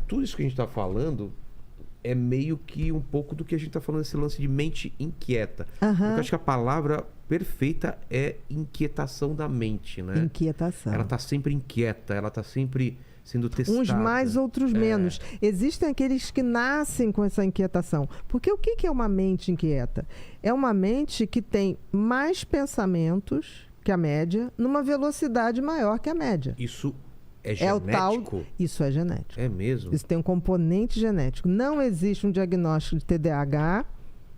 tudo isso que a gente está falando é meio que um pouco do que a gente está falando, esse lance de mente inquieta. Porque eu acho que a palavra perfeita é inquietação da mente, né? Inquietação. Ela está sempre inquieta, ela está sempre sendo testada. Uns mais, outros menos. Existem aqueles que nascem com essa inquietação. Porque o que é uma mente inquieta? É uma mente que tem mais pensamentos que a média, numa velocidade maior que a média. Isso é genético? Isso é genético. É mesmo? Isso tem um componente genético. Não existe um diagnóstico de TDAH,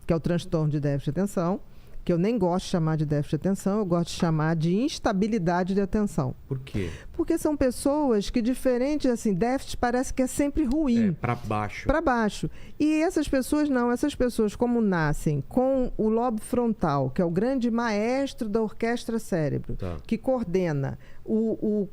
que é o transtorno de déficit de atenção, que eu nem gosto de chamar de déficit de atenção, eu gosto de chamar de instabilidade de atenção. Por quê? Porque são pessoas que, diferente, assim, déficit parece que é sempre ruim. Para baixo. Para baixo. E essas pessoas não. Essas pessoas, como nascem com o lobo frontal, que é o grande maestro da orquestra cérebro, que coordena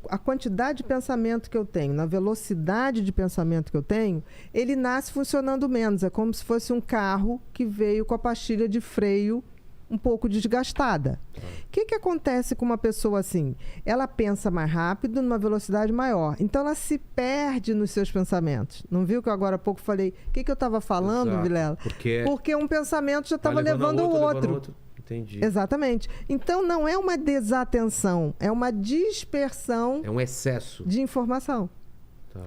a quantidade de pensamento que eu tenho, na velocidade de pensamento que eu tenho, ele nasce funcionando menos. É como se fosse um carro que veio com a pastilha de freio um pouco desgastada. O que acontece com uma pessoa assim? Ela pensa mais rápido, numa velocidade maior. Então, ela se perde nos seus pensamentos. Não viu que eu agora há pouco falei? O que eu estava falando, Exato. Vilela? Porque um pensamento já estava levando o outro. Entendi. Exatamente. Então, não é uma desatenção, é uma dispersão. É um excesso de informação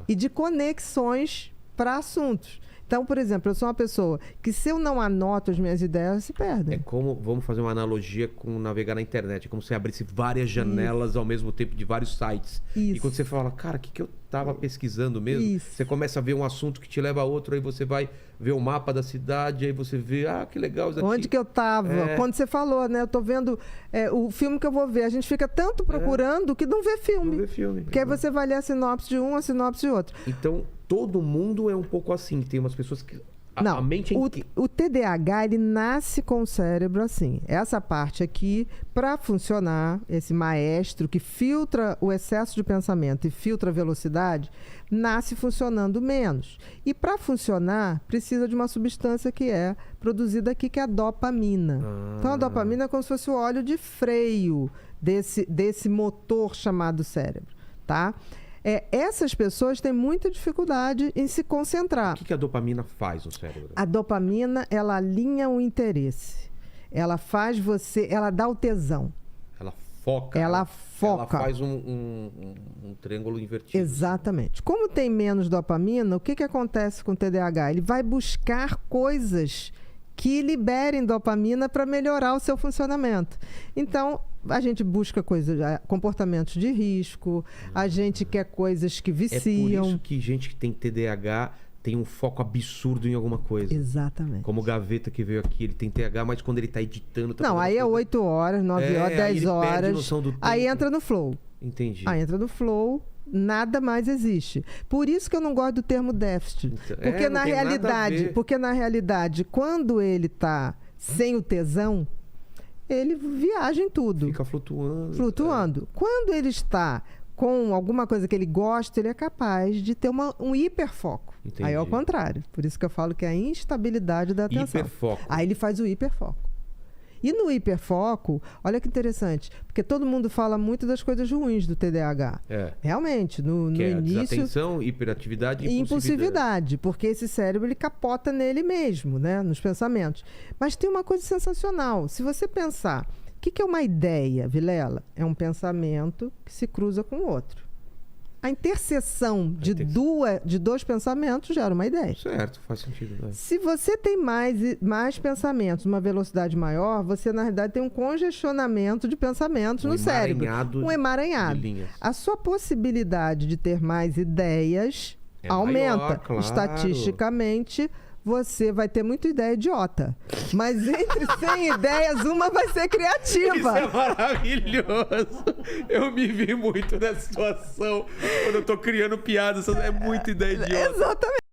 e de conexões para assuntos. Então, por exemplo, eu sou uma pessoa que, se eu não anoto as minhas ideias, se perdem. É como, vamos fazer uma analogia com navegar na internet. É como se abrisse várias janelas ao mesmo tempo de vários sites. E quando você fala, cara, o que eu estava pesquisando mesmo? Você começa a ver um assunto que te leva a outro, aí você vai ver o mapa da cidade, aí você vê, que legal isso aqui. Onde que eu estava? Quando você falou, né? Eu tô vendo o filme que eu vou ver. A gente fica tanto procurando que não vê filme. Não vê filme. Porque aí você vai ler a sinopse de um, a sinopse de outro. Então, todo mundo é um pouco assim. Tem umas pessoas que... Não, a mente o TDAH, ele nasce com o cérebro assim. Essa parte aqui, para funcionar, esse maestro que filtra o excesso de pensamento e filtra a velocidade, nasce funcionando menos. E para funcionar, precisa de uma substância que é produzida aqui, que é a dopamina. Então, a dopamina é como se fosse o óleo de freio desse motor chamado cérebro, tá? Essas pessoas têm muita dificuldade em se concentrar. O que a dopamina faz no cérebro? A dopamina, ela alinha o interesse. Ela faz ela dá o tesão. Ela foca. Ela faz um triângulo invertido. Exatamente. Como tem menos dopamina, o que acontece com o TDAH? Ele vai buscar coisas que liberem dopamina para melhorar o seu funcionamento. Então, a gente busca comportamentos de risco, a gente quer coisas que viciam. É por isso que gente que tem TDAH tem um foco absurdo em alguma coisa. Exatamente. Como o Gaveta que veio aqui, ele tem TDAH, mas quando ele está editando... Não, aí é 8 horas, 9 horas, 10 horas. Perde noção do tempo. Aí entra no flow. Entendi. Aí entra no flow, nada mais existe. Por isso que eu não gosto do termo déficit. Porque na realidade, quando ele está sem o tesão, ele viaja em tudo. Fica flutuando. Flutuando. Quando ele está com alguma coisa que ele gosta, ele é capaz de ter um hiperfoco. Entendi. Aí é o contrário. Por isso que eu falo que é a instabilidade da atenção. Hiperfoco. Aí ele faz o hiperfoco. E no hiperfoco, olha que interessante, porque todo mundo fala muito das coisas ruins do TDAH. Realmente, no início... Desatenção, hiperatividade e impulsividade. Porque esse cérebro, ele capota nele mesmo, né? Nos pensamentos. Mas tem uma coisa sensacional. Se você pensar, o que é uma ideia, Vilela? É um pensamento que se cruza com o outro. A interseção de dois pensamentos gera uma ideia. Certo, faz sentido. Né? Se você tem mais pensamentos, uma velocidade maior, você, na realidade, tem um congestionamento de pensamentos no cérebro. Um emaranhado. A sua possibilidade de ter mais ideias aumenta. Maior, claro. Estatisticamente, você vai ter muita ideia idiota. Mas entre 100 ideias, uma vai ser criativa. Isso é maravilhoso. Eu me vi muito nessa situação. Quando eu tô criando piadas, é muita ideia idiota. Exatamente.